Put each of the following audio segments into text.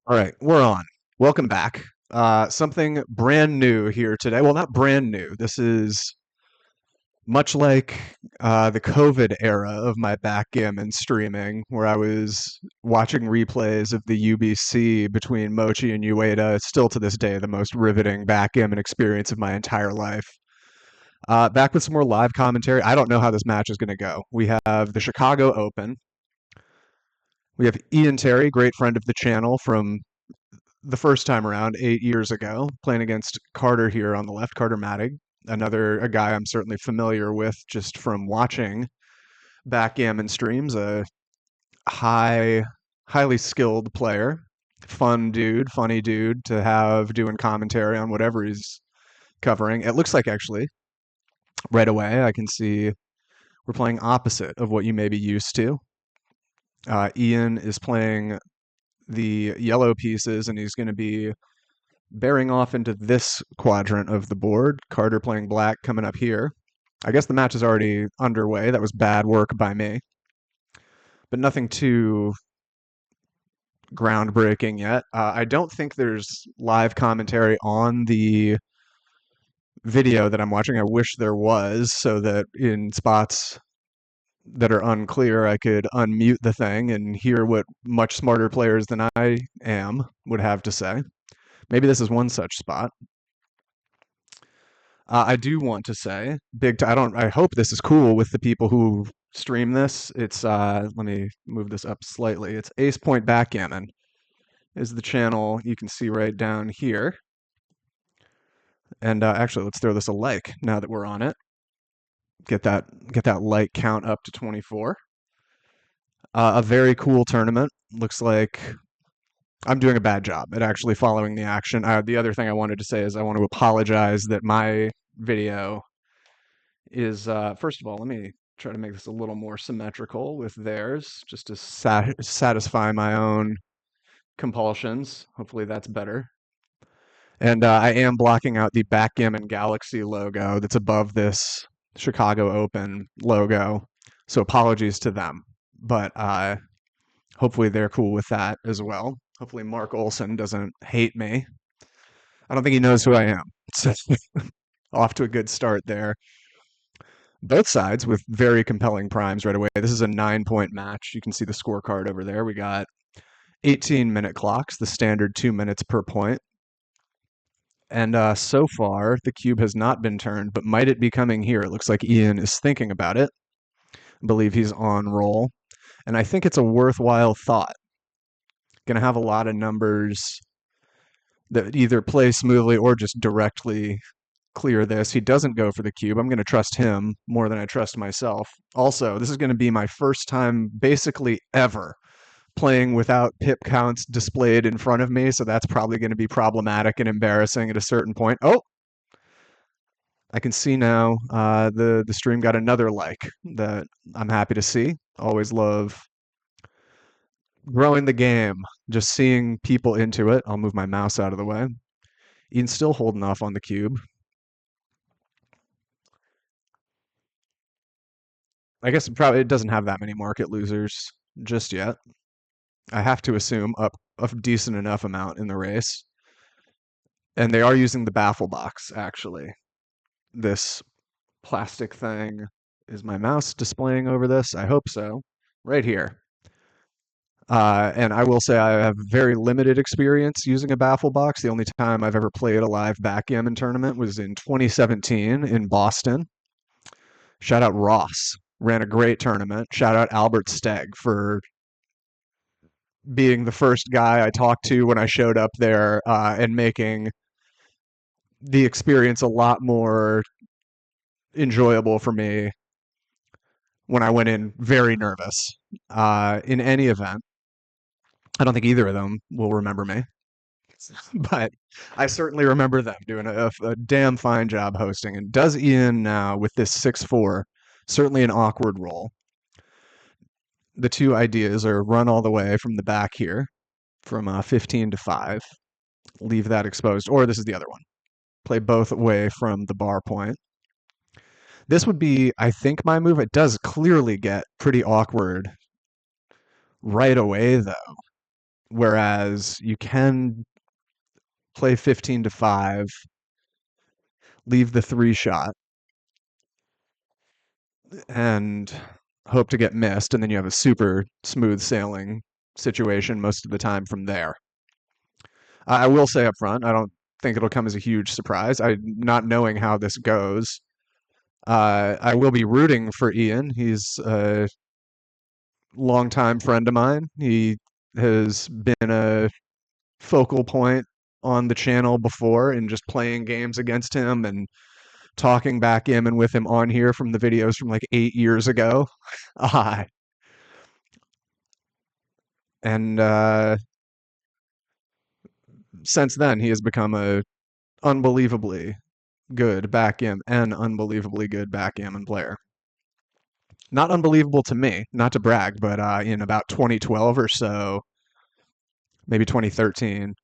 All right, we're on. Welcome back. Something brand new here today. Well, not brand new. This is much like the COVID era of my backgammon streaming, where I was watching replays of the UBC between Mochi and Ueda. It's still to this day the most riveting backgammon experience of my entire life. Back with some more live commentary. I don't know how this match is going to go. We have the Chicago Open. We have Ian Terry, great friend of the channel from the first time around 8 years ago, playing against Carter here on the left, Carter Mattig, a guy I'm certainly familiar with just from watching backgammon streams, a high, highly skilled player, fun dude, funny dude to have doing commentary on whatever he's covering. It looks like actually right away I can see we're playing opposite of what you may be used to. Ian is playing the yellow pieces, and he's going to be bearing off into this quadrant of the board. Carter playing black coming up here. I guess the match is already underway. That was bad work by me, but nothing too groundbreaking yet. I don't think there's live commentary on the video that I'm watching. I wish there was, so that in spots that are unclear, I could unmute the thing and hear what much smarter players than I am would have to say. Maybe this is one such spot. I do want to say, I don't. I hope this is cool with the people who stream this. It's let me move this up slightly. It's Ace Point Backgammon is the channel you can see right down here. And actually, let's throw this a like now that we're on it. Get that like count up to 24. A very cool tournament. Looks like I'm doing a bad job at actually following the action. The other thing I wanted to say is I want to apologize that my video is first of all, let me try to make this a little more symmetrical with theirs, just to satisfy my own compulsions. Hopefully that's better. And I am blocking out the Backgammon Galaxy logo that's above this Chicago Open logo. So apologies to them. But hopefully they're cool with that as well. Hopefully Mark Olson doesn't hate me. I don't think he knows who I am. So off to a good start there. Both sides with very compelling primes right away. This is a 9 point match. You can see the scorecard over there. We got 18-minute clocks, the standard 2 minutes per point. And so far, the cube has not been turned, but might it be coming here? It looks like Ian is thinking about it. I believe he's on roll. And I think it's a worthwhile thought. Going to have a lot of numbers that either play smoothly or just directly clear this. He doesn't go for the cube. I'm going to trust him more than I trust myself. Also, this is going to be my first time basically ever playing without pip counts displayed in front of me, so that's probably going to be problematic and embarrassing at a certain point. Oh, I can see now the stream got another like that I'm happy to see. Always love growing the game, just seeing people into it. I'll move my mouse out of the way. Ian's still holding off on the cube. I guess it doesn't have that many market losers just yet. I have to assume up a decent enough amount in the race. And they are using the baffle box, actually. This plastic thing. Is my mouse displaying over this? I hope so. Right here. And I will say I have very limited experience using a baffle box. The only time I've ever played a live backgammon tournament was in 2017 in Boston. Shout out Ross. Ran a great tournament. Shout out Albert Stegg for being the first guy I talked to when I showed up there and making the experience a lot more enjoyable for me when I went in very nervous. In any event, I don't think either of them will remember me, but I certainly remember them doing a damn fine job hosting. And does Ian now with this 6-4, certainly an awkward roll. The two ideas are run all the way from the back here, from 15 to 5, leave that exposed, or this is the other one. Play both away from the bar point. This would be, I think, my move. It does clearly get pretty awkward right away, though. Whereas you can play 15 to 5, leave the three shot, and hope to get missed, and then you have a super smooth sailing situation most of the time from there. I will say up front, I don't think it'll come as a huge surprise. I not knowing how this goes. I will be rooting for Ian. He's a longtime friend of mine. He has been a focal point on the channel before and just playing games against him and talking backgammon with him on here from the videos from like 8 years ago. Uh, and since then, he has become a unbelievably good backgammon and unbelievably good backgammon player. Not unbelievable to me, not to brag, but in about 2012 or so, maybe 2013,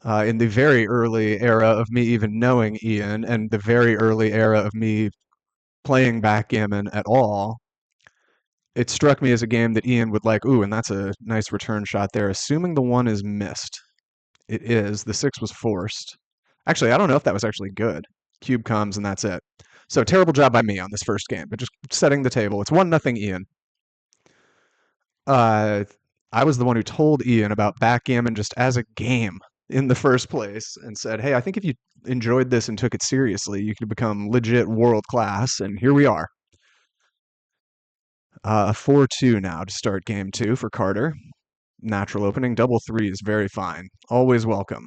in the very early era of me even knowing Ian and the very early era of me playing backgammon at all, it struck me as a game that Ian would like, ooh, and that's a nice return shot there, assuming the one is missed. It is. The six was forced. Actually, I don't know if that was actually good. Cube comes and that's it. So terrible job by me on this first game, but just setting the table. It's 1-0 Ian. Uh, I was the one who told Ian about backgammon just as a game in the first place and said, hey, I think if you enjoyed this and took it seriously, you could become legit world class. And here we are. A 4-2 now to start game two for Carter. Natural opening. Double three is very fine. Always welcome.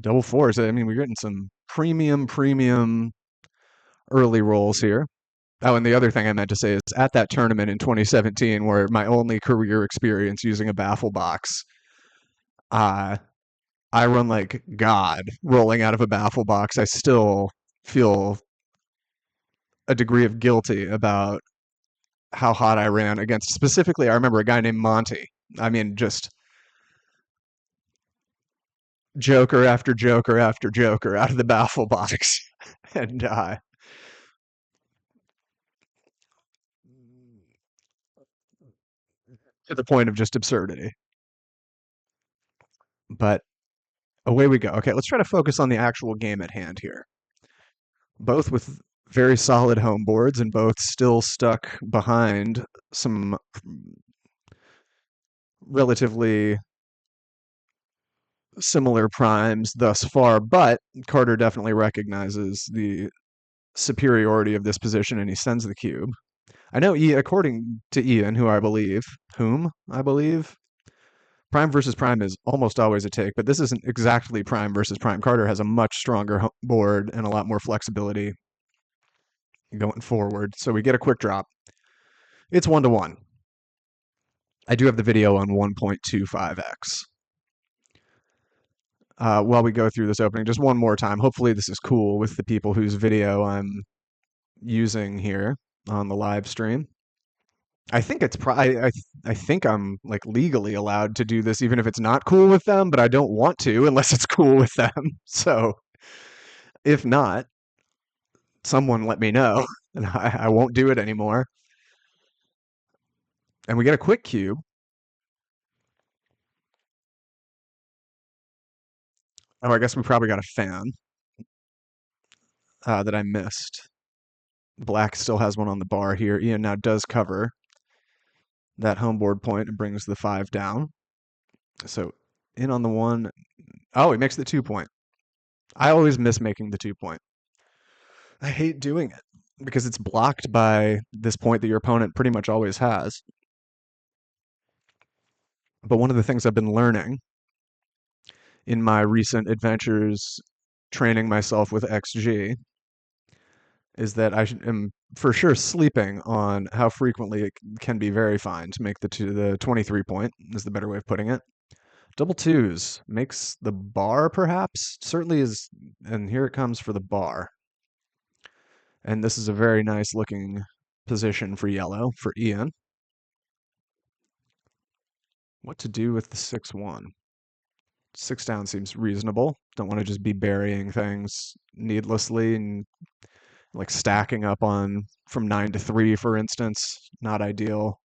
Double fours. I mean, we're getting some premium early rolls here. Oh, and the other thing I meant to say is at that tournament in 2017, where my only career experience using a baffle box, uh, I run like God rolling out of a baffle box. I still feel a degree of guilty about how hot I ran against. Specifically, I remember a guy named Monty. I mean, just joker after joker after joker out of the baffle box. And to the point of just absurdity. But away we go. Okay, let's try to focus on the actual game at hand here. Both with very solid home boards and both still stuck behind some relatively similar primes thus far, but Carter definitely recognizes the superiority of this position and he sends the cube. I know, according to Ian, whom I believe, prime versus prime is almost always a take, but this isn't exactly prime versus prime. Carter has a much stronger board and a lot more flexibility going forward. So we get a quick drop. It's 1-1. I do have the video on 1.25x. While we go through this opening, just one more time. Hopefully this is cool with the people whose video I'm using here on the live stream. I think it's I think I'm like legally allowed to do this even if it's not cool with them, but I don't want to unless it's cool with them. So if not, someone let me know and I won't do it anymore. And we get a quick cube. Oh, I guess we probably got a fan that I missed. Black still has one on the bar here. Ian now does cover that home board point and brings the 5 down. So in on the 1. Oh, he makes the 2-point. I always miss making the 2-point. I hate doing it because it's blocked by this point that your opponent pretty much always has. But one of the things I've been learning in my recent adventures training myself with XG is that I am for sure sleeping on how frequently it can be very fine to make the 23 point is the better way of putting it. Double twos makes the bar perhaps certainly is, and here it comes for the bar. And this is a very nice looking position for yellow for Ian. What to do with the 6-1? 6 down seems reasonable. Don't want to just be burying things needlessly and like stacking up on from 9 to 3, for instance. Not ideal.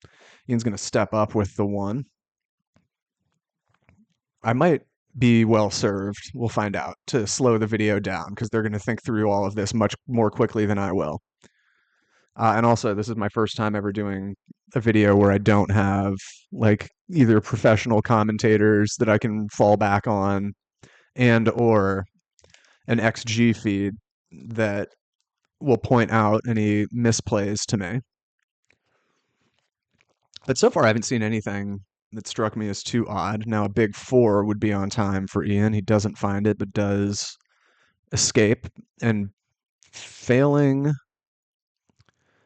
Ian's going to step up with the 1. I might be well served, we'll find out, to slow the video down because they're going to think through all of this much more quickly than I will. And also, this is my first time ever doing a video where I don't have like either professional commentators that I can fall back on and or an XG feed that will point out any misplays to me. But so far, I haven't seen anything that struck me as too odd. Now, a big 4 would be on time for Ian. He doesn't find it, but does escape. And failing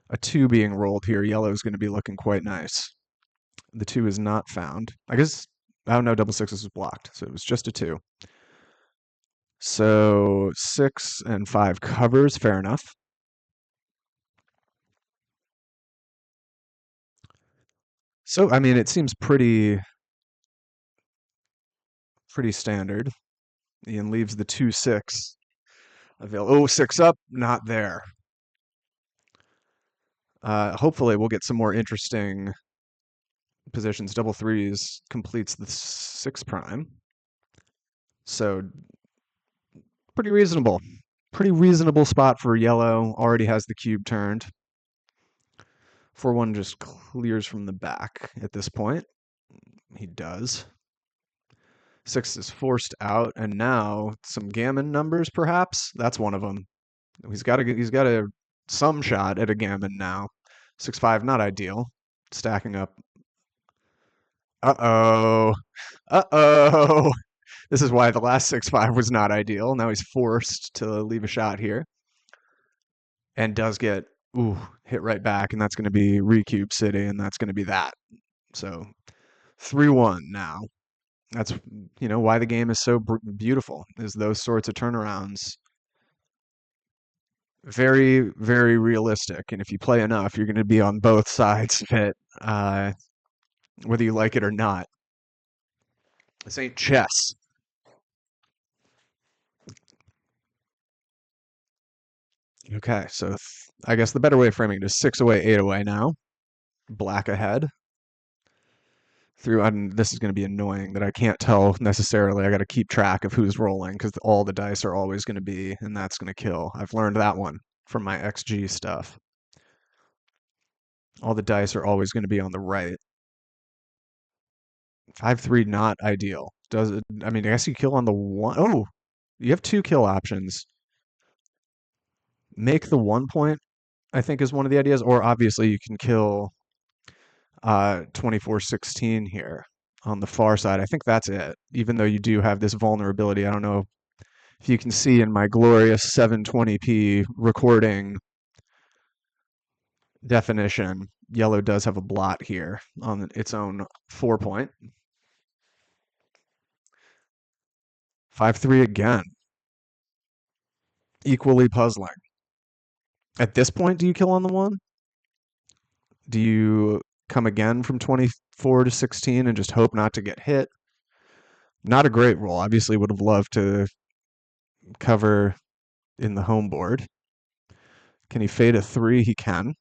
a 2 being rolled here, yellow is going to be looking quite nice. The 2 is not found. I guess, oh no, double sixes was blocked, so it was just a 2. So 6 and 5 covers, fair enough. So, I mean, it seems pretty standard. Ian leaves the 2-6 available. Oh, 6 up, not there. Hopefully, we'll get some more interesting positions. Double threes completes the 6 prime. So, pretty reasonable. Pretty reasonable spot for yellow. Already has the cube turned. 4-1 just clears from the back at this point. He does. 6 is forced out, and now some gammon numbers, perhaps. That's one of them. He's got some shot at a gammon now. 6-5, not ideal. Stacking up. Uh-oh. Uh-oh. This is why the last 6-5 was not ideal. Now he's forced to leave a shot here. And does get hit right back, and that's going to be Recube City, and that's going to be that. So 3-1 now. That's why the game is so beautiful, is those sorts of turnarounds. Very, very realistic, and if you play enough, you're going to be on both sides of it, whether you like it or not. This ain't chess. Okay, so I guess the better way of framing it is 6 away, 8 away now. Black ahead. This is going to be annoying that I can't tell necessarily. I got to keep track of who's rolling because all the dice are always going to be, and that's going to kill. I've learned that one from my XG stuff. All the dice are always going to be on the right. 5-3, not ideal. Does it? I mean, I guess you kill on the 1. Oh, you have 2 kill options. Make the 1 point, I think, is one of the ideas, or obviously you can kill 24-16 here on the far side. I think that's it, even though you do have this vulnerability. I don't know if you can see in my glorious 720p recording definition, yellow does have a blot here on its own 4 point. 5-3 again. Equally puzzling. At this point, do you kill on the 1? Do you come again from 24-16 and just hope not to get hit? Not a great roll. Obviously would have loved to cover in the home board. Can he fade a 3? He can.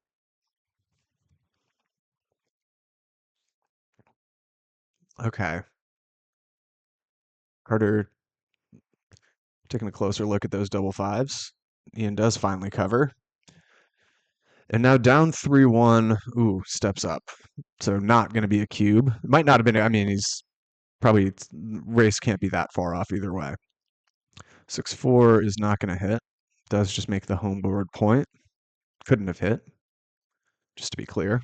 Okay. Carter taking a closer look at those double 5s. Ian does finally cover. And now down 3-1. Ooh, steps up. So not going to be a cube. It might not have been. I mean, he's probably, race can't be that far off either way. 6-4 is not going to hit. Does just make the home board point. Couldn't have hit, just to be clear.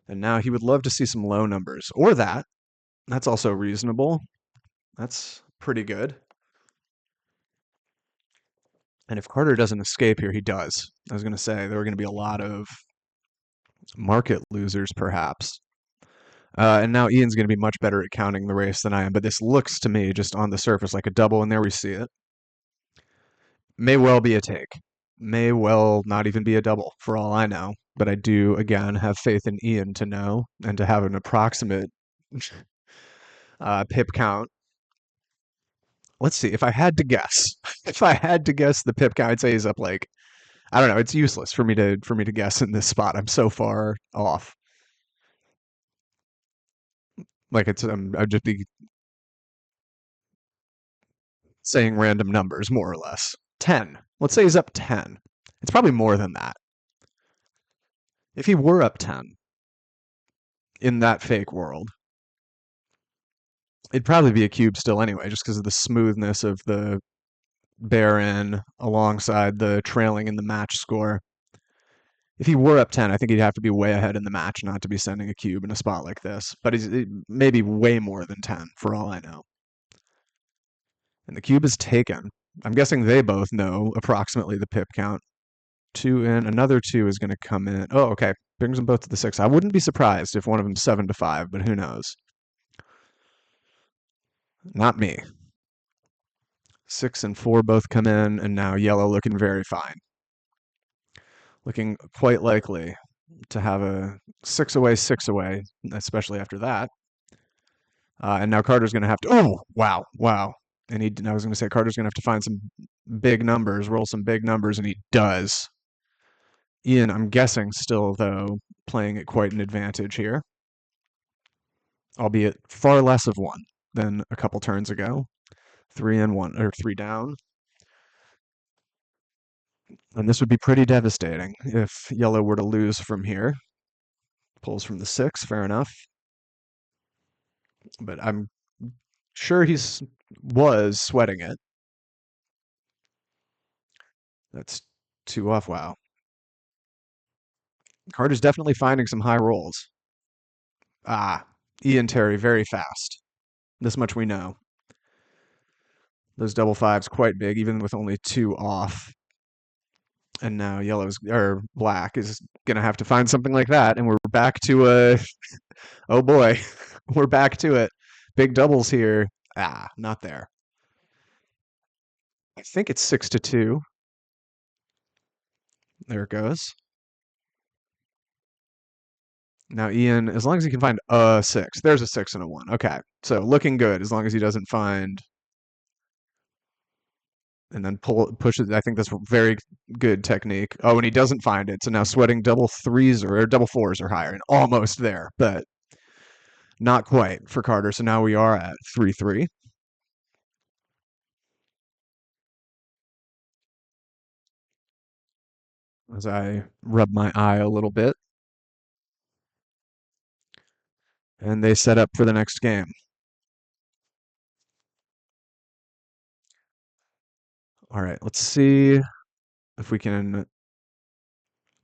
And now he would love to see some low numbers. Or that. That's also reasonable. That's pretty good. And if Carter doesn't escape here, he does. I was going to say there were going to be a lot of market losers, perhaps. And now Ian's going to be much better at counting the race than I am. But this looks to me, just on the surface, like a double. And there we see it. May well be a take. May well not even be a double, for all I know. But I do, again, have faith in Ian to know and to have an approximate pip count. Let's see. If I had to guess, if I had to guess the pip count, I'd say he's up like I don't know. It's useless for me to guess in this spot. I'm so far off. Like I'd just be saying random numbers more or less. 10. Let's say he's up 10. It's probably more than that. If he were up 10 in that fake world, it'd probably be a cube still anyway, just because of the smoothness of the Baron alongside the trailing in the match score. If he were up 10, I think he'd have to be way ahead in the match not to be sending a cube in a spot like this. But he's maybe way more than 10 for all I know. And the cube is taken. I'm guessing they both know approximately the pip count. Two in, another two is going to come in. Oh, okay. Brings them both to the six. I wouldn't be surprised if one of them's 7 to 5, but who knows? Not me. 6 and 4 both come in, and now yellow looking very fine. Looking quite likely to have a 6 away, especially after that. And now Carter's going to have to. Oh, wow, wow. And I was going to say Carter's going to have to find some big numbers, roll some big numbers, and he does. Ian, I'm guessing still though, playing at quite an advantage here, albeit far less of one than a couple turns ago. 3 and 1 or 3 down. And this would be pretty devastating if yellow were to lose from here. Pulls from the 6, fair enough. But I'm sure he's was sweating it. That's 2 off. Wow. Carter's definitely finding some high rolls. Ah, Ian Terry very fast. This much we know. Those double fives quite big, even with only 2 off. And now yellow's or black is gonna have to find something like that, and we're back to a. Oh boy, we're back to it. Big doubles here. Ah, not there. I think it's 6 to 2. There it goes. Now Ian, as long as he can find a 6, there's a 6 and a 1. Okay, so looking good as long as he doesn't find and then pushes. I think that's very good technique. Oh, and he doesn't find it, so now sweating double threes or double fours or higher, and almost there, but not quite for Carter. So now we are at 3-3. As I rub my eye a little bit, and they set up for the next game. All right, let's see if we can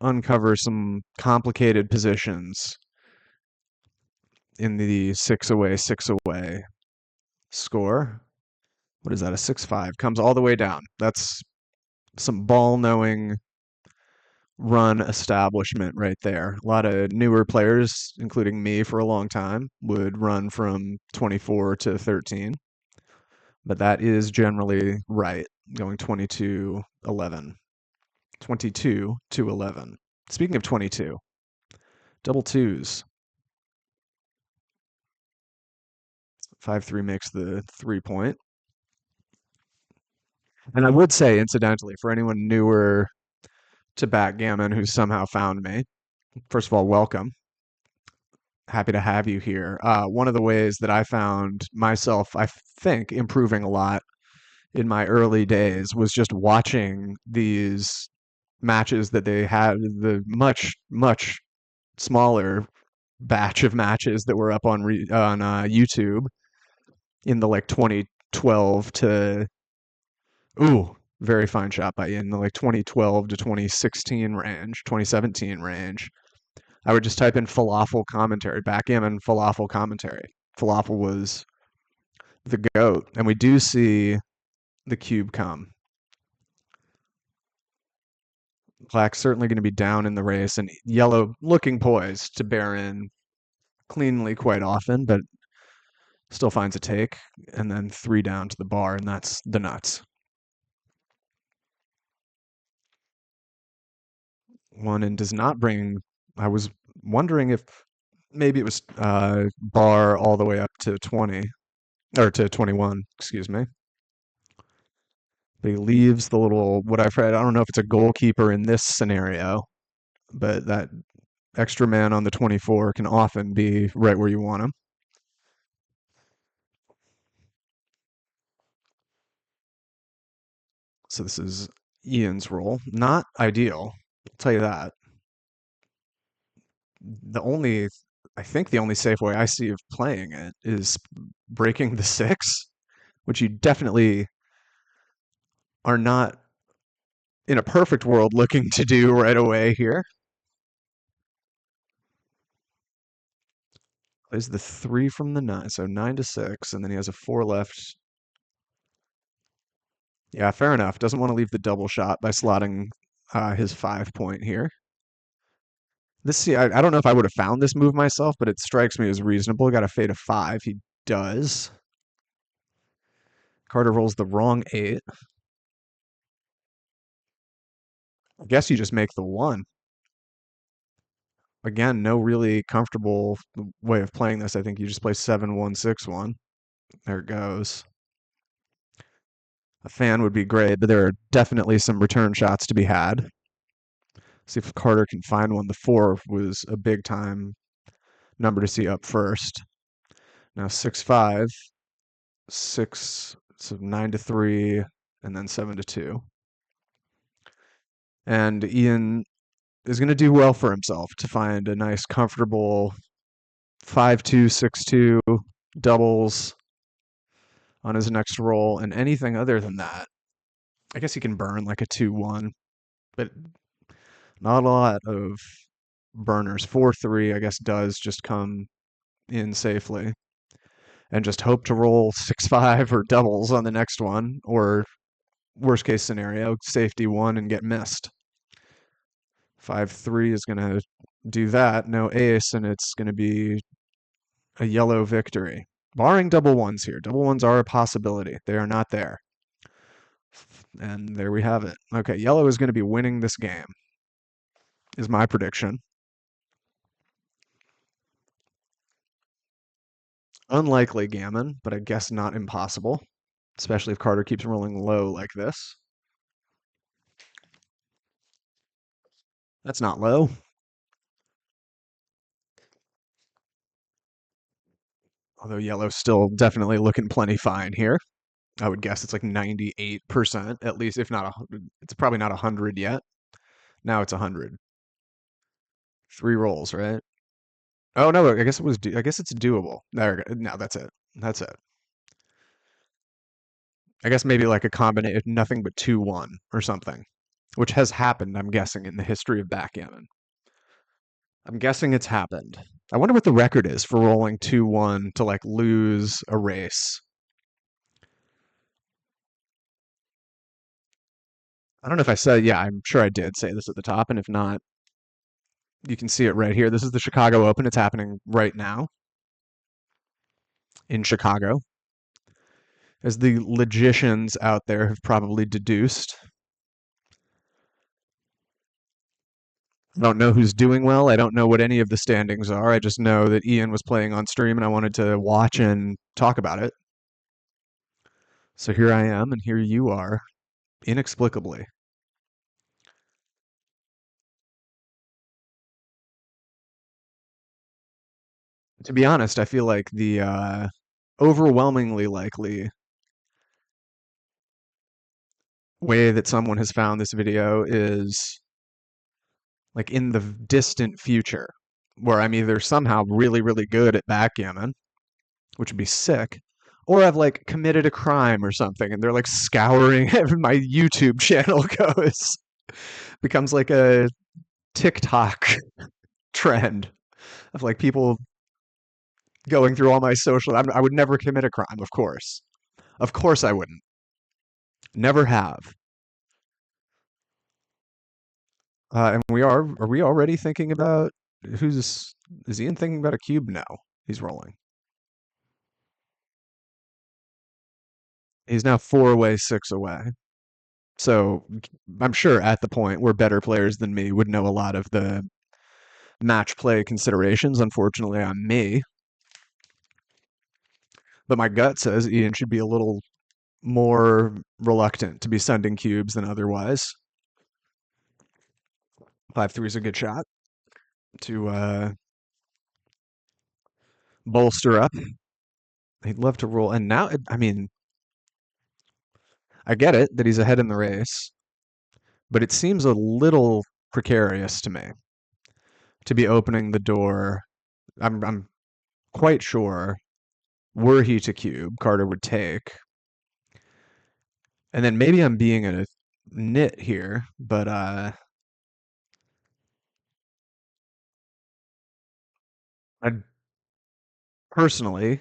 uncover some complicated positions in the 6 away score. What is that? A 6-5 comes all the way down. That's some ball knowing run establishment right there. A lot of newer players, including me for a long time, would run from 24 to 13. But that is generally right, going 22-11. 22 to 11. Speaking of 22, double twos. 5-3 makes the 3 point. And I would say, incidentally, for anyone newer to backgammon who's somehow found me, first of all, welcome. Happy to have you here. One of the ways that I found myself, I think, improving a lot in my early days was just watching these matches that they had, the much smaller batch of matches that were up on YouTube in the like 2012 to very fine shot by you in the like 2012 to 2016 range, 2017 range. I would just type in falafel commentary, backgammon falafel commentary. Falafel was the goat, and we do see the cube come. Black's certainly going to be down in the race, and yellow looking poised to bear in cleanly quite often, but still finds a take, and then 3 down to the bar, and that's the nuts. 1 and does not bring. I was wondering if maybe it was bar all the way up to 20 or to 21, excuse me. But he leaves the little, what I've read, I don't know if it's a goalkeeper in this scenario, but that extra man on the 24 can often be right where you want him. So this is Ian's role. Not ideal, I'll tell you that. The only, I think the only safe way I see of playing it is breaking the six, which you definitely are not in a perfect world looking to do right away here. Plays the three from the nine, so 9 to 6, and then he has a four left. Yeah, fair enough. Doesn't want to leave the double shot by slotting his 5 point here. I don't know if I would have found this move myself, but it strikes me as reasonable. Got a fade of 5. He does. Carter rolls the wrong 8. I guess you just make the 1. Again, no really comfortable way of playing this. I think you just play 7-1-6-1. There it goes. A fan would be great, but there are definitely some return shots to be had. See if Carter can find one. The 4 was a big time number to see up first. Now 6-5, 6, so 9-3, and then 7-2. And Ian is going to do well for himself to find a nice, comfortable 5-2, 6-2 doubles on his next roll, and anything other than that, I guess he can burn like a 2-1, but not a lot of burners. 4-3, I guess, does just come in safely. And just hope to roll 6-5 or doubles on the next one, or worst case scenario, safety 1 and get missed. 5-3 is going to do that. No ace, and it's going to be a yellow victory. Barring double ones here. Double ones are a possibility. They are not there. And there we have it. Okay, yellow is going to be winning this game, is my prediction. Unlikely gammon, but I guess not impossible, especially if Carter keeps rolling low like this. That's not low. Although yellow's still definitely looking plenty fine here. I would guess it's like 98%, at least, if not 100. It's probably not 100 yet. Now it's 100. 3 rolls, right? Oh no, I guess it was. I guess it's doable. There, no, that's it. That's it. I guess maybe like a combination, nothing but 2-1 or something, which has happened. I'm guessing in the history of backgammon. I'm guessing it's happened. I wonder what the record is for rolling 2-1 to like lose a race. I don't know if I said, yeah, I'm sure I did say this at the top, and if not, you can see it right here. This is the Chicago Open. It's happening right now in Chicago. As the logicians out there have probably deduced. I don't know who's doing well. I don't know what any of the standings are. I just know that Ian was playing on stream and I wanted to watch and talk about it. So here I am, and here you are, inexplicably. To be honest, I feel like the overwhelmingly likely way that someone has found this video is like in the distant future, where I'm either somehow really, really good at backgammon, which would be sick, or I've like committed a crime or something, and they're like scouring my YouTube channel goes becomes like a TikTok trend of like people going through all my social. I would never commit a crime, of course I wouldn't, never have. And are we already thinking about who's is Ian thinking about a cube? No, he's rolling. He's now 4 away, 6 away. So I'm sure at the point where better players than me would know a lot of the match play considerations. Unfortunately, I'm me. But my gut says Ian should be a little more reluctant to be sending cubes than otherwise. 5-3 is a good shot to bolster up. He'd love to roll. And now, I mean, I get it that he's ahead in the race, but it seems a little precarious to me to be opening the door. I'm quite sure, were he to cube, Carter would take. And then maybe I'm being a nit here, but I personally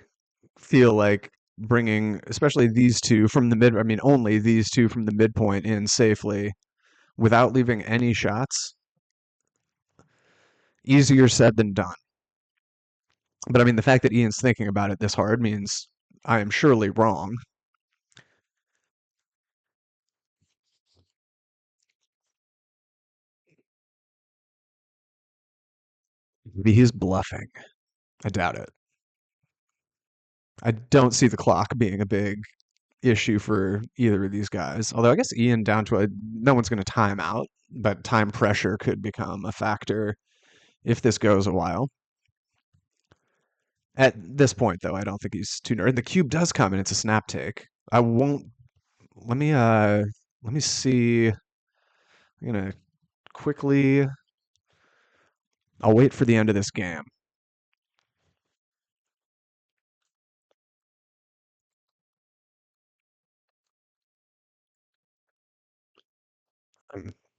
feel like bringing, especially these two from the mid, I mean, only these two from the midpoint in safely without leaving any shots, easier said than done. But I mean, the fact that Ian's thinking about it this hard means I am surely wrong. Maybe he's bluffing. I doubt it. I don't see the clock being a big issue for either of these guys. Although I guess Ian down to no one's going to time out, but time pressure could become a factor if this goes a while. At this point, though, I don't think he's too nervous. The cube does come and it's a snap take. I won't. Let me see. I'm gonna quickly. I'll wait for the end of this game.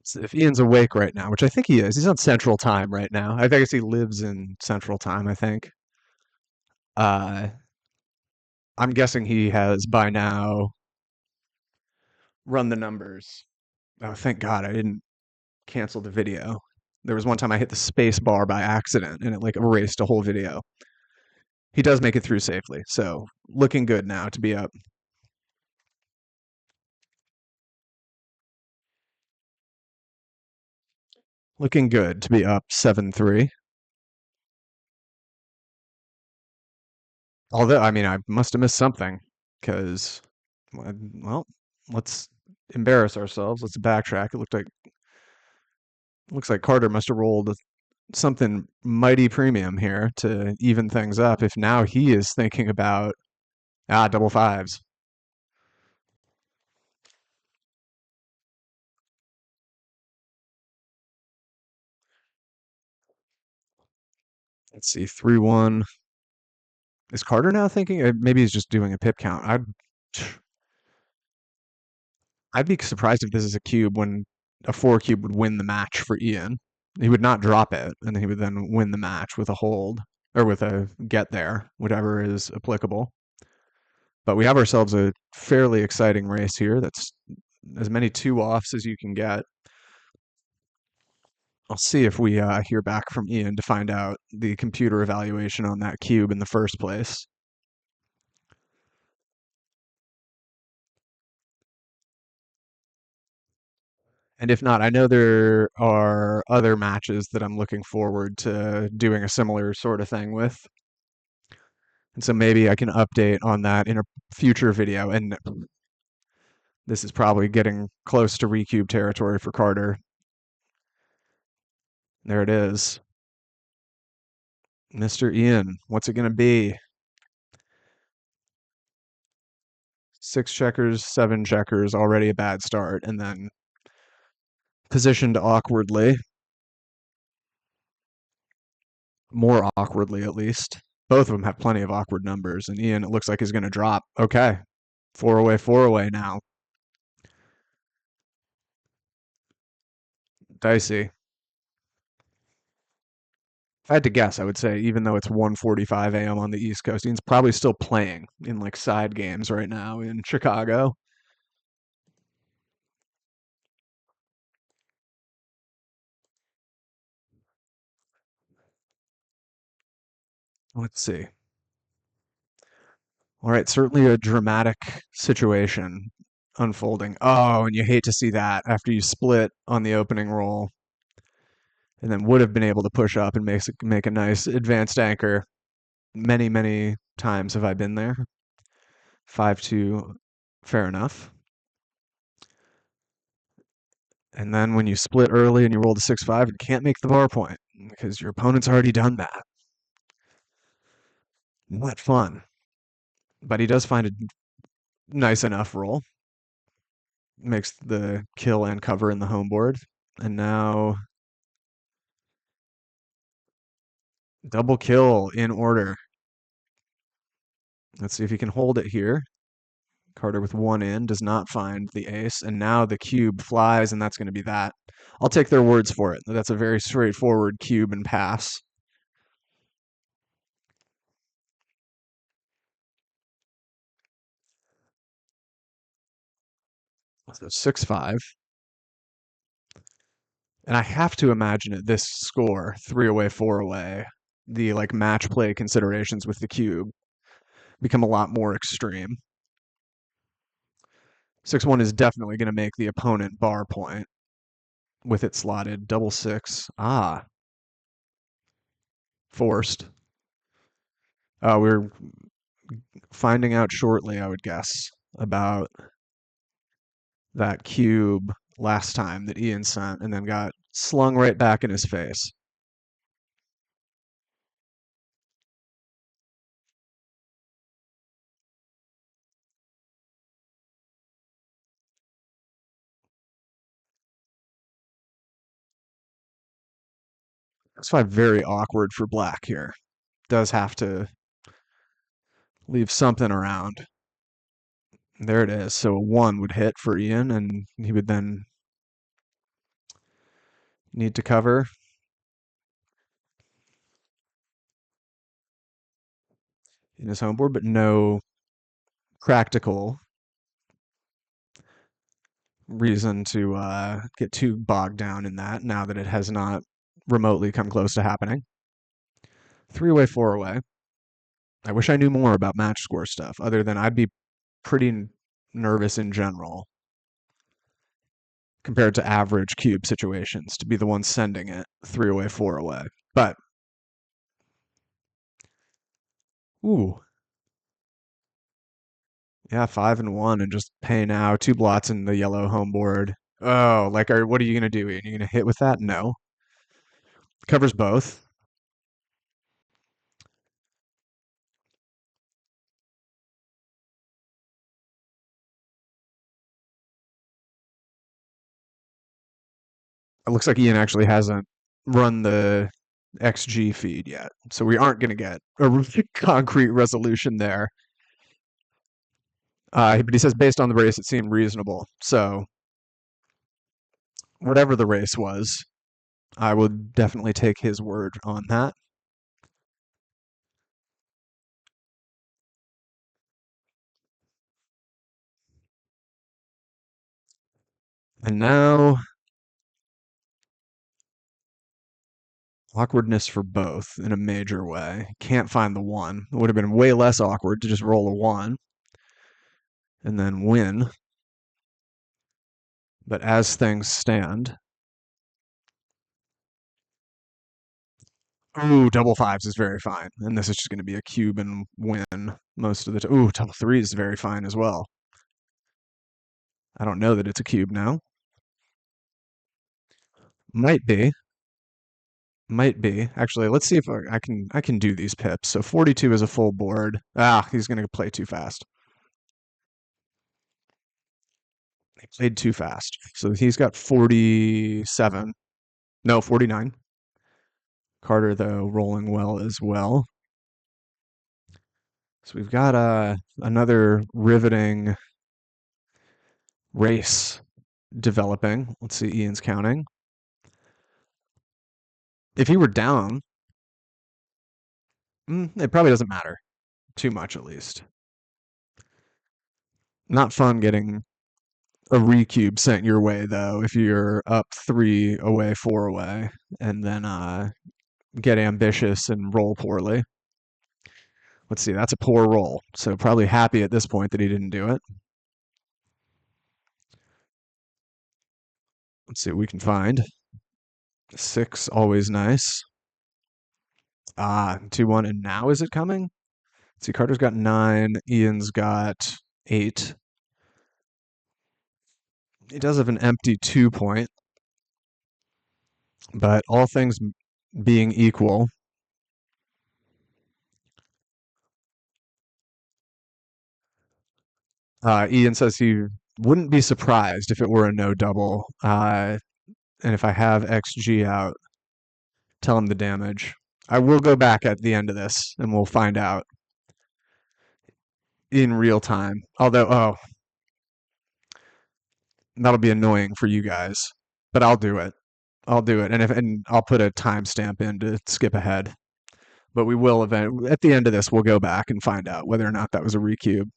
So if Ian's awake right now, which I think he is, he's on Central Time right now. I guess he lives in Central Time. I think. Uh, I'm guessing he has by now run the numbers. Oh, thank God I didn't cancel the video. There was one time I hit the space bar by accident and it like erased a whole video. He does make it through safely, so looking good now to be up. Looking good to be up 7-3. Although, I mean, I must have missed something because, well, let's embarrass ourselves. Let's backtrack. Looks like Carter must have rolled something mighty premium here to even things up. If now he is thinking about double fives. Let's see, 3-1. Is Carter now thinking? Maybe he's just doing a pip count. I'd be surprised if this is a cube when a four cube would win the match for Ian. He would not drop it, and he would then win the match with a hold or with a get there, whatever is applicable. But we have ourselves a fairly exciting race here. That's as many two offs as you can get. I'll see if we hear back from Ian to find out the computer evaluation on that cube in the first place. And if not, I know there are other matches that I'm looking forward to doing a similar sort of thing with. And so maybe I can update on that in a future video. And this is probably getting close to Recube territory for Carter. There it is. Mr. Ian, what's it going to be? 6 checkers, 7 checkers, already a bad start. And then positioned awkwardly, more awkwardly at least. Both of them have plenty of awkward numbers. And Ian, it looks like he's going to drop. Okay. Four away now. Dicey. If I had to guess, I would say even though it's 1:45 a.m. on the East Coast, Ian's probably still playing in like side games right now in Chicago. Let's see. All right, certainly a dramatic situation unfolding. Oh, and you hate to see that after you split on the opening roll and then would have been able to push up and make a nice advanced anchor. Many, many times have I been there. 5-2 Fair enough. And then when you split early and you roll the 6-5, you can't make the bar point because your opponent's already done that. Not fun. But he does find a nice enough roll. Makes the kill and cover in the home board. And now double kill in order. Let's see if he can hold it here. Carter with one in does not find the ace, and now the cube flies, and that's going to be that. I'll take their words for it. That's a very straightforward cube and pass. So 6-5. And I have to imagine at this score, 3 away, 4 away, the like match play considerations with the cube become a lot more extreme. 6-1 is definitely going to make the opponent bar point with it slotted. Double six. Ah, forced. We're finding out shortly, I would guess, about that cube last time that Ian sent and then got slung right back in his face. That's why very awkward for black here. Does have to leave something around. There it is. So a one would hit for Ian, and he would then need to cover in his home board, but no practical reason to get too bogged down in that now that it has not remotely come close to happening. 3 away, 4 away. I wish I knew more about match score stuff, other than I'd be pretty nervous in general compared to average cube situations to be the one sending it 3 away, 4 away. But, ooh, yeah, 5 and 1 and just pay now. Two blots in the yellow home board. Oh, like, what are you going to do, Ian? You going to hit with that? No. Covers both. It looks like Ian actually hasn't run the XG feed yet. So we aren't going to get a concrete resolution there. But he says based on the race, it seemed reasonable. So whatever the race was, I would definitely take his word on that. And now awkwardness for both in a major way. Can't find the one. It would have been way less awkward to just roll a one and then win. But as things stand, ooh, double fives is very fine. And this is just going to be a cube and win most of the time. Ooh, double three is very fine as well. I don't know that it's a cube now. Might be. Might be. Actually, let's see if I can do these pips. So 42 is a full board. Ah, he's going to play too fast. He played too fast. So he's got 47. No, 49. Carter, though, rolling well as well. So we've got another riveting race developing. Let's see, Ian's counting. If he were down, it probably doesn't matter too much, at least. Not fun getting a recube sent your way, though, if you're up 3 away, 4 away, and then get ambitious and roll poorly. Let's see, that's a poor roll. So probably happy at this point that he didn't do it. Let's see what we can find. 6, always nice. 2-1, and now is it coming? Let's see, Carter's got 9, Ian's got 8. He does have an empty 2 point, but all things being equal, Ian says he wouldn't be surprised if it were a no double. And if I have XG out, tell him the damage. I will go back at the end of this and we'll find out in real time. Although, oh, that'll be annoying for you guys, but I'll do it. I'll do it, and if and I'll put a timestamp in to skip ahead. But we will event at the end of this. We'll go back and find out whether or not that was a recube.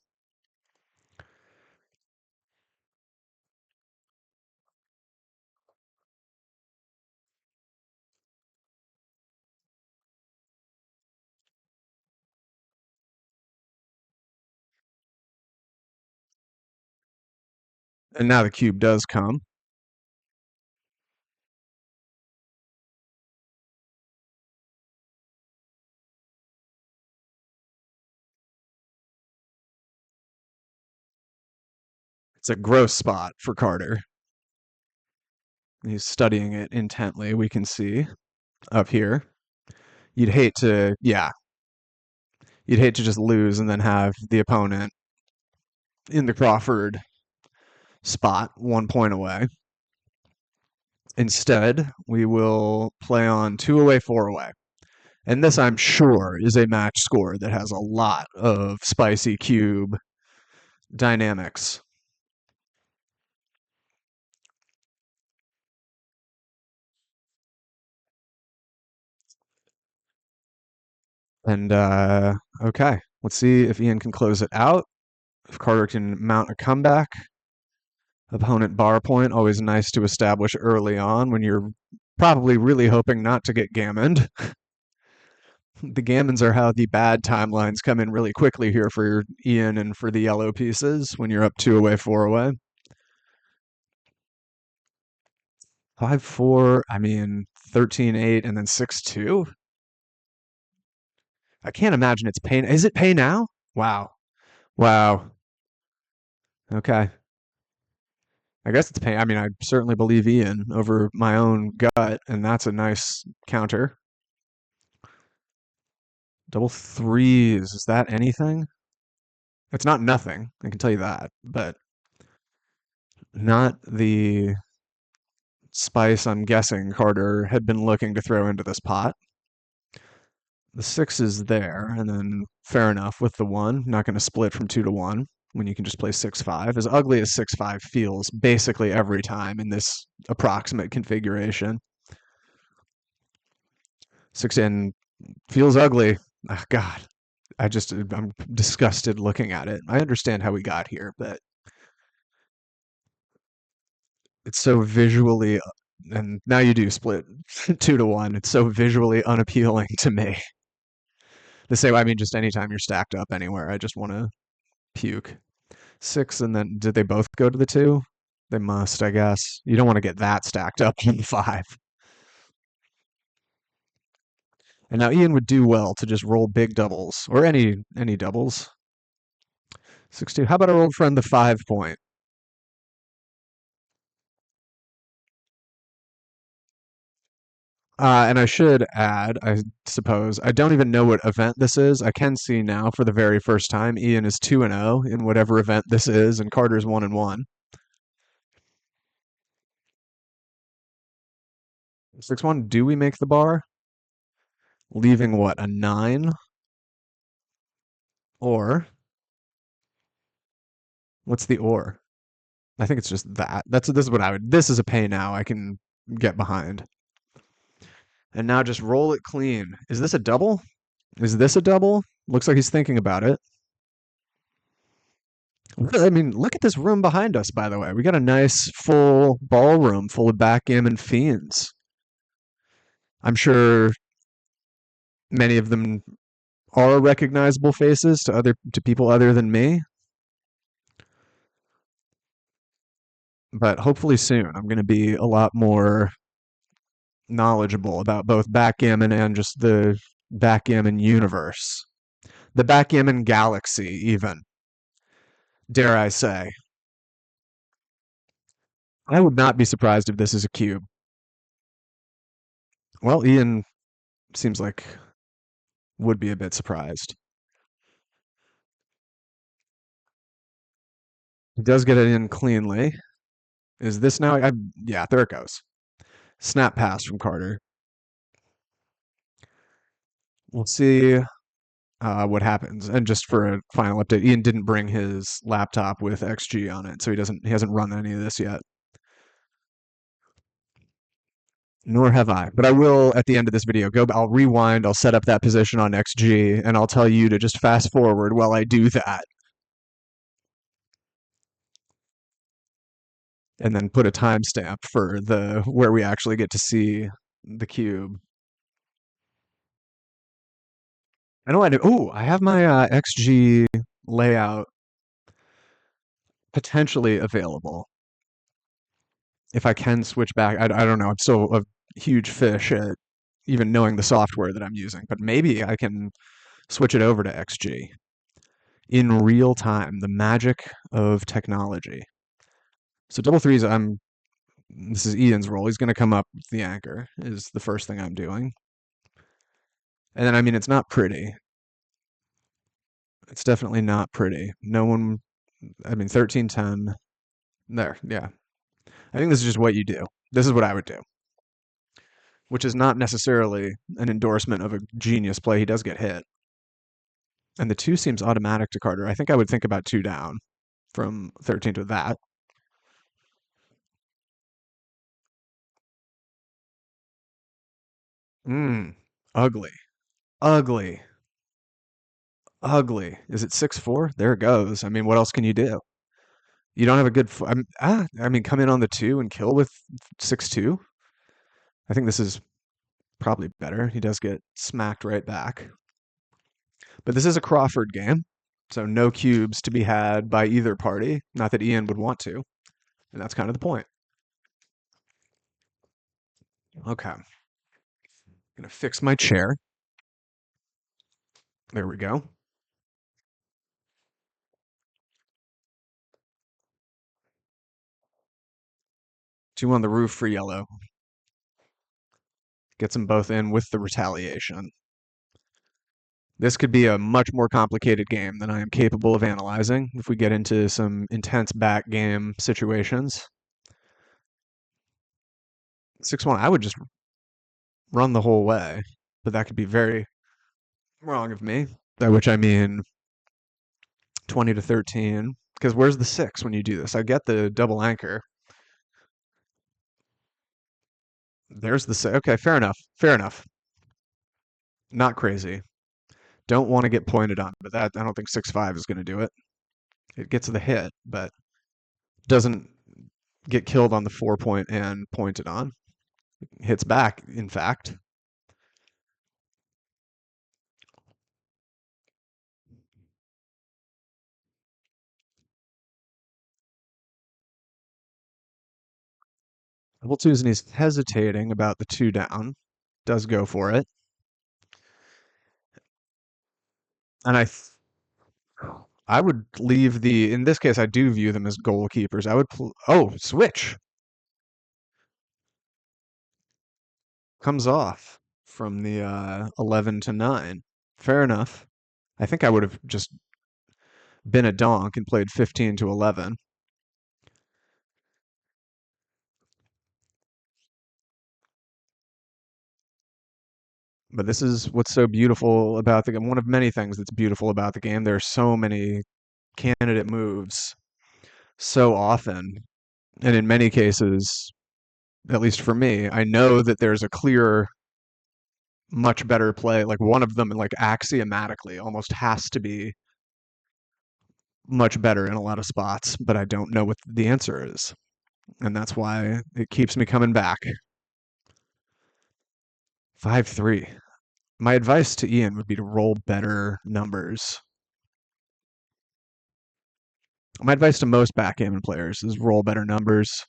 And now the cube does come. It's a gross spot for Carter. He's studying it intently. We can see up here. You'd hate to, yeah, you'd hate to just lose and then have the opponent in the Crawford spot 1 point away. Instead, we will play on 2 away, 4 away. And this, I'm sure, is a match score that has a lot of spicy cube dynamics. And okay, let's see if Ian can close it out. If Carter can mount a comeback. Opponent bar point, always nice to establish early on when you're probably really hoping not to get gammoned. The gammons are how the bad timelines come in really quickly here for Ian and for the yellow pieces when you're up 2 away, 4 away. 5-4, I mean 13-8 and then 6-2. I can't imagine it's pay. Is it pay now? Wow. Wow. Okay. I guess it's pay. I mean, I certainly believe Ian over my own gut, and that's a nice counter. Double threes. Is that anything? It's not nothing. I can tell you that, but not the spice I'm guessing Carter had been looking to throw into this pot. The six is there, and then fair enough with the one. Not going to split from 2 to 1 when you can just play 6-5. As ugly as 6-5 feels basically every time in this approximate configuration. 6 in feels ugly. Oh, God, I'm disgusted looking at it. I understand how we got here, but it's so visually, and now you do split 2 to 1. It's so visually unappealing to me. The same, I mean, just anytime you're stacked up anywhere, I just want to puke. Six, and then did they both go to the two? They must, I guess. You don't want to get that stacked up on the five. And now Ian would do well to just roll big doubles or any doubles. 6-2. How about our old friend the 5 point? And I should add, I suppose, I don't even know what event this is. I can see now for the very first time, Ian is 2-0 in whatever event this is, and Carter's 1-1. 6-1. Do we make the bar? Leaving what, a 9? Or what's the or? I think it's just that. This is what I would. This is a pay now. I can get behind. And now just roll it clean. Is this a double? Is this a double? Looks like he's thinking about it. I mean, look at this room behind us, by the way. We got a nice full ballroom full of backgammon fiends. I'm sure many of them are recognizable faces to people other than me. But hopefully soon I'm going to be a lot more knowledgeable about both backgammon and just the backgammon universe. The backgammon galaxy, even, dare I say. I would not be surprised if this is a cube. Well, Ian seems like would be a bit surprised. He does get it in cleanly. Is this now? Yeah, there it goes. Snap pass from Carter. We'll see what happens. And just for a final update, Ian didn't bring his laptop with XG on it, so he hasn't run any of this yet. Nor have I. But I will at the end of this video I'll rewind, I'll set up that position on XG, and I'll tell you to just fast forward while I do that. And then put a timestamp for the where we actually get to see the cube. I know I do. Oh, I have my XG layout potentially available. If I can switch back, I don't know. I'm still a huge fish at even knowing the software that I'm using, but maybe I can switch it over to XG in real time. The magic of technology. So double threes, this is Ian's role. He's going to come up with the anchor is the first thing I'm doing. And then, I mean, it's not pretty. It's definitely not pretty. No one, I mean, 13-10. There, yeah. I think this is just what you do. This is what I would do, which is not necessarily an endorsement of a genius play. He does get hit. And the two seems automatic to Carter. I think I would think about two down from 13 to that. Mmm. Ugly. Ugly. Ugly. Is it 6-4? There it goes. I mean, what else can you do? You don't have a good. I mean, come in on the two and kill with 6-2. I think this is probably better. He does get smacked right back. But this is a Crawford game, so no cubes to be had by either party. Not that Ian would want to, and that's kind of the point. Okay, gonna fix my chair. There we go. Two on the roof for yellow. Gets them both in with the retaliation. This could be a much more complicated game than I am capable of analyzing if we get into some intense back game situations. 6-1, I would just run the whole way, but that could be very wrong of me. By which I mean 20 to 13. Because where's the six when you do this? I get the double anchor. There's the six. Okay, fair enough. Fair enough. Not crazy. Don't want to get pointed on, but that I don't think 6-5 is going to do it. It gets the hit, but doesn't get killed on the 4 point and pointed on. Hits back, in fact. Double twos and he's hesitating about the two down. Does go for it. And I would leave in this case, I do view them as goalkeepers. I would, oh, switch. Comes off from the 11 to 9. Fair enough. I think I would have just been a donk and played 15 to 11. But this is what's so beautiful about the game. One of many things that's beautiful about the game. There are so many candidate moves so often. And in many cases, at least for me, I know that there's a clear, much better play. Like one of them, like axiomatically, almost has to be much better in a lot of spots, but I don't know what the answer is. And that's why it keeps me coming back. 5-3. My advice to Ian would be to roll better numbers. My advice to most backgammon players is roll better numbers.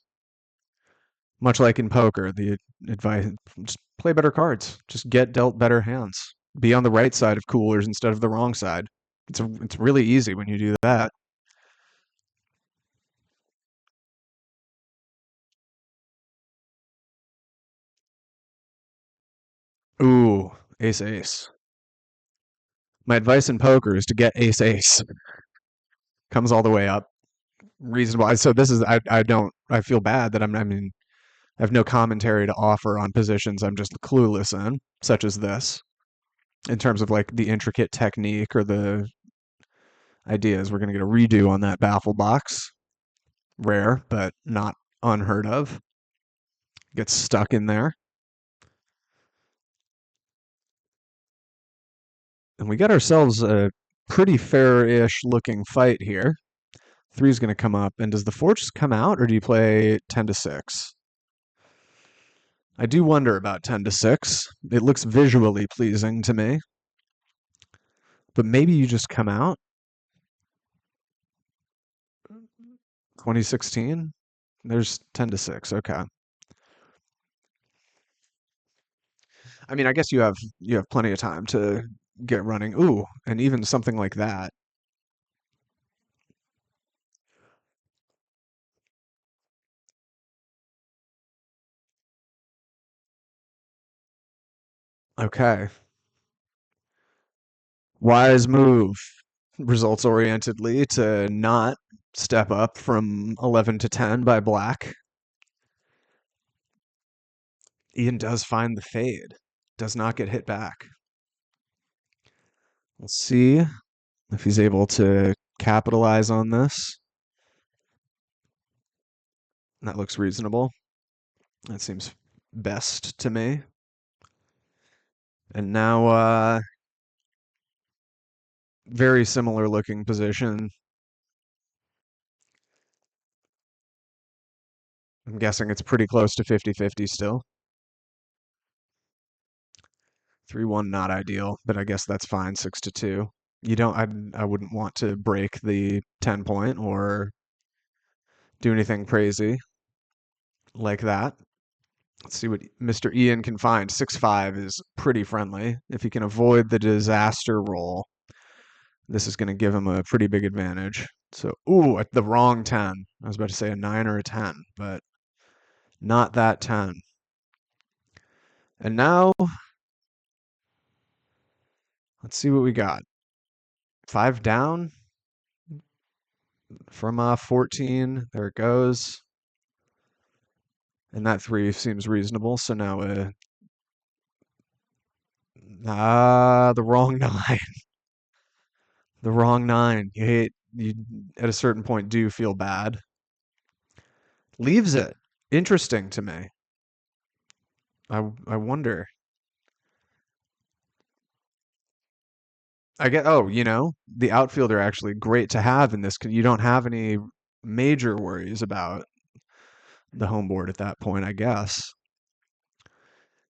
Much like in poker, the advice just play better cards. Just get dealt better hands. Be on the right side of coolers instead of the wrong side. It's really easy when you do that. Ooh, ace ace. My advice in poker is to get ace ace. Comes all the way up. Reasonable. So this is I don't I feel bad that I mean I have no commentary to offer on positions I'm just clueless in, such as this, in terms of like the intricate technique or the ideas. We're gonna get a redo on that baffle box. Rare, but not unheard of. Gets stuck in there. And we got ourselves a pretty fair-ish looking fight here. Three's going to come up. And does the four just come out, or do you play 10 to 6? I do wonder about 10 to 6. It looks visually pleasing to me. But maybe you just come out. 2016? There's 10 to 6. Okay. I mean, I guess you have plenty of time to get running. Ooh, and even something like that. Okay. Wise move, results orientedly, to not step up from 11 to 10 by black. Ian does find the fade, does not get hit back. We'll see if he's able to capitalize on this. That looks reasonable. That seems best to me. And now, very similar looking position. I'm guessing it's pretty close to 50-50 still. 3-1 not ideal, but I guess that's fine. 6 to 2. You don't I wouldn't want to break the 10 point or do anything crazy like that. Let's see what Mr. Ian can find. 6-5 is pretty friendly. If he can avoid the disaster roll, this is going to give him a pretty big advantage. So, ooh, at the wrong 10. I was about to say a 9 or a 10, but not that 10. And now, let's see what we got. 5 down from 14. There it goes. And that 3 seems reasonable. So now, the wrong 9. The wrong 9. You at a certain point do feel bad. Leaves it. Interesting to me. I wonder. I get, oh, the outfielder actually great to have in this. You don't have any major worries about the home board at that point, I guess.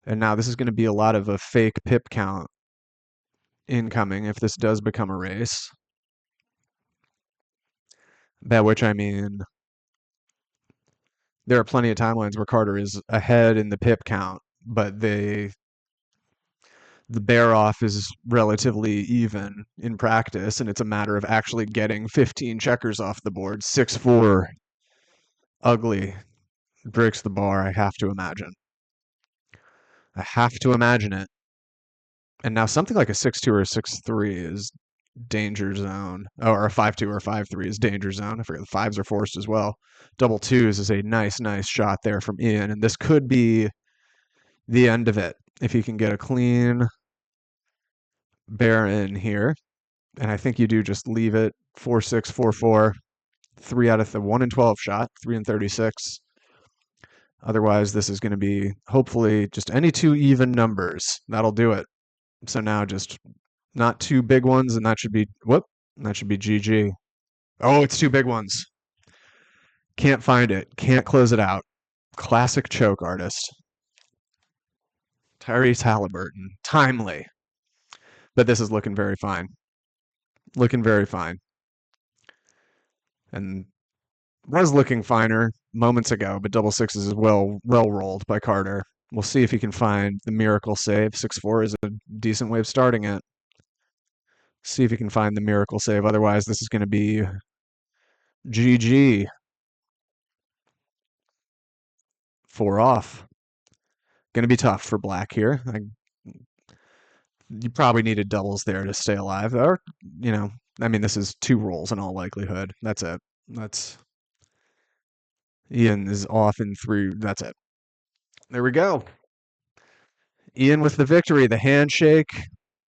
And now this is going to be a lot of a fake pip count incoming if this does become a race. By which I mean there are plenty of timelines where Carter is ahead in the pip count, but the bear off is relatively even in practice, and it's a matter of actually getting 15 checkers off the board. 6-4, ugly, breaks the bar, I have to imagine. I have to imagine it. And now something like a 6-2 or a 6-3 is danger zone. Oh, or a 5-2 or a 5-3 is danger zone. I forget the fives are forced as well. Double twos is a nice shot there from Ian, and this could be the end of it if he can get a clean bear in here. And I think you do just leave it 4-6, 4-4, 3 out of the 1 in 12 shot, 3 in 36. Otherwise, this is going to be hopefully just any two even numbers. That'll do it. So now just not two big ones, and that should be that should be GG. Oh, it's two big ones. Can't find it. Can't close it out. Classic choke artist. Tyrese Halliburton. Timely. But this is looking very fine. Looking very fine. And was looking finer moments ago, but double sixes is well rolled by Carter. We'll see if he can find the miracle save. 6-4 is a decent way of starting it. See if he can find the miracle save. Otherwise, this is going to be GG. 4 off. Going to be tough for black here. You probably needed doubles there to stay alive, or you know, I mean, this is two rolls in all likelihood. That's it. That's Ian is off in three. That's it. There we go. Ian with the victory, the handshake,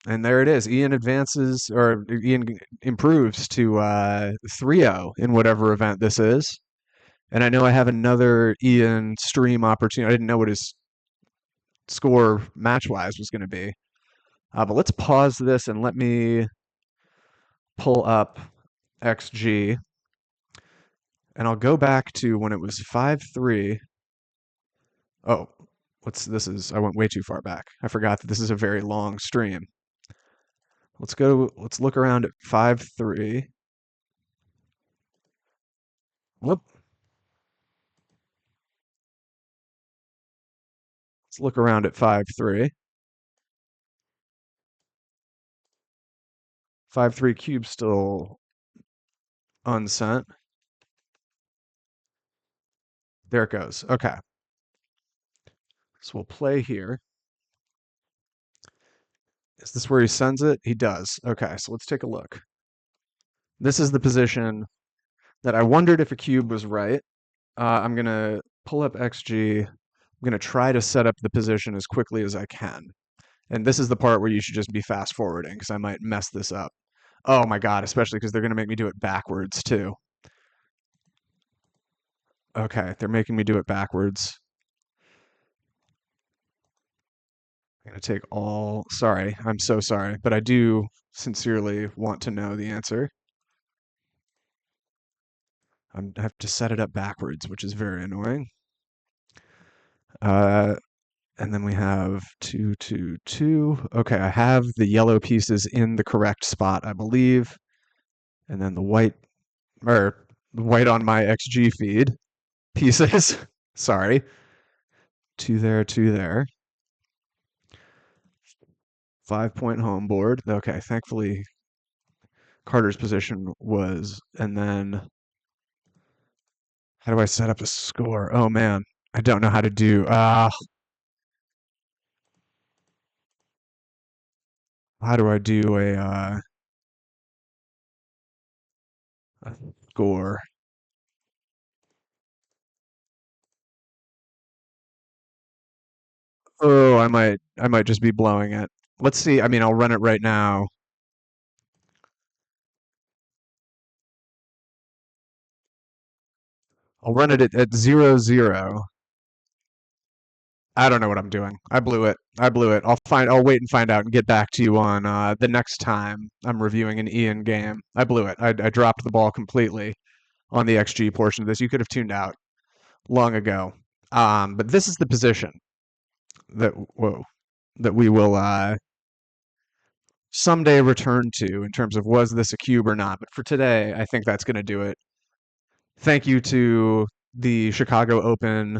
and there it is. Ian advances, or Ian improves to 3-0 in whatever event this is. And I know I have another Ian stream opportunity. I didn't know what his score match wise was going to be. But let's pause this and let me pull up XG. And I'll go back to when it was 5-3. Oh, what's this is I went way too far back. I forgot that this is a very long stream. Let's look around at 5-3. Whoop. Let's look around at 5-3. 5-3 cube still unsent. There it goes. Okay. So we'll play here. Is this where he sends it? He does. Okay, so let's take a look. This is the position that I wondered if a cube was right. I'm going to pull up XG. I'm going to try to set up the position as quickly as I can. And this is the part where you should just be fast forwarding because I might mess this up. Oh my God, especially because they're going to make me do it backwards too. Okay, they're making me do it backwards. I'm going to take all, sorry, I'm so sorry, but I do sincerely want to know the answer. I have to set it up backwards, which is very annoying. And then we have 2-2-2. Okay, I have the yellow pieces in the correct spot, I believe. And then the white on my XG feed pieces. Sorry. Two there, two there. 5-point home board. Okay, thankfully Carter's position was, and then how do I set up a score? Oh man, I don't know how to do. How do I do a score? Oh, I might just be blowing it. Let's see. I mean, I'll run it right now. I'll run it at 0-0. I don't know what I'm doing. I blew it. I blew it. I'll wait and find out and get back to you on the next time I'm reviewing an Ian game. I blew it. I dropped the ball completely on the XG portion of this. You could have tuned out long ago. But this is the position that we will someday return to in terms of was this a cube or not. But for today, I think that's going to do it. Thank you to the Chicago Open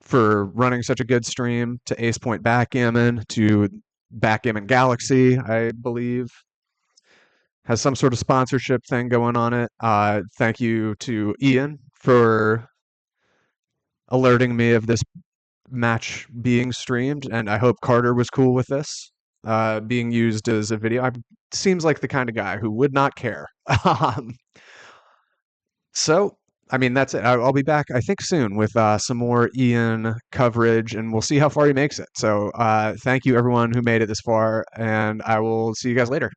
for running such a good stream, to Ace Point Backgammon, to Backgammon Galaxy, I believe, has some sort of sponsorship thing going on it. Thank you to Ian for alerting me of this match being streamed, and I hope Carter was cool with this being used as a video. Seems like the kind of guy who would not care. So, I mean, that's it. I'll be back, I think, soon with some more Ian coverage, and we'll see how far he makes it. So, thank you, everyone who made it this far, and I will see you guys later.